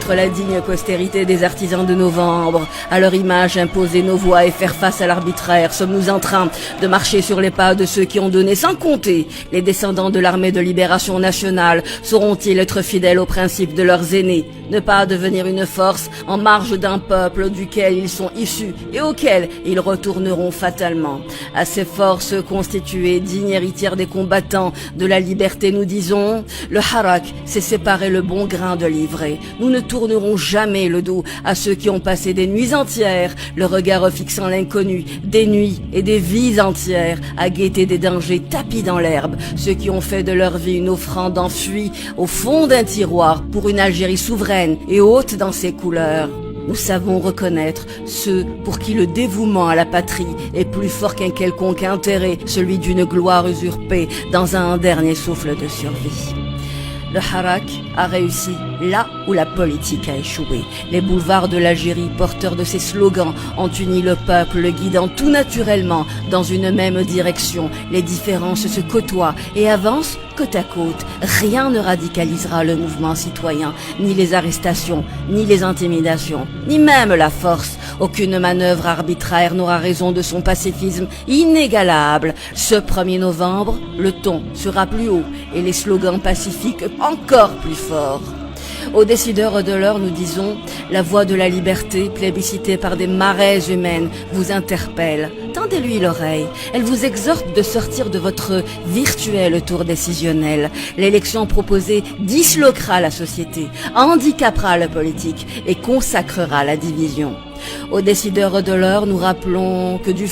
être la digne postérité des artisans de novembre. À leur image, imposer nos voix et faire face à l'arbitraire. Sommes-nous en train de marcher sur les pas de ceux qui ont donné sans compter? Les descendants de l'armée de libération nationale sauront-ils être fidèles aux principes de leurs aînés? Ne pas devenir une force en marge d'un peuple duquel ils sont issus et auquel ils retourneront fatalement. À ces forces constituées, dignes héritières des combattants de la liberté, nous disons, le harak, c'est séparer le bon grain de l'ivraie. Nous ne tournerons jamais le dos à ceux qui ont passé des nuits entières, le regard fixant l'inconnu, des nuits et des vies entières, à guetter des dangers tapis dans l'herbe, ceux qui ont fait de leur vie une offrande enfuie au fond d'un tiroir pour une Algérie souveraine et haute dans ses couleurs. Nous savons reconnaître ceux pour qui le dévouement à la patrie est plus fort qu'un quelconque intérêt, celui d'une gloire usurpée dans un dernier souffle de survie. Le harak a réussi là où la politique a échoué. Les boulevards de l'Algérie, porteurs de ces slogans, ont uni le peuple, le guidant tout naturellement dans une même direction. Les différences se côtoient et avancent côte à côte. Rien ne radicalisera le mouvement citoyen, ni les arrestations, ni les intimidations, ni même la force. Aucune manœuvre arbitraire n'aura raison de son pacifisme inégalable. Ce 1er novembre, le ton sera plus haut et les slogans pacifiques encore plus forts. Aux décideurs de l'heure, nous disons, la voix de la liberté, plébiscitée par des marées humaines, vous interpelle. Tendez-lui l'oreille. Elle vous exhorte de sortir de votre virtuel tour décisionnel. L'élection proposée disloquera la société, handicapera la politique et consacrera la division. Aux décideurs de l'heure, nous rappelons que du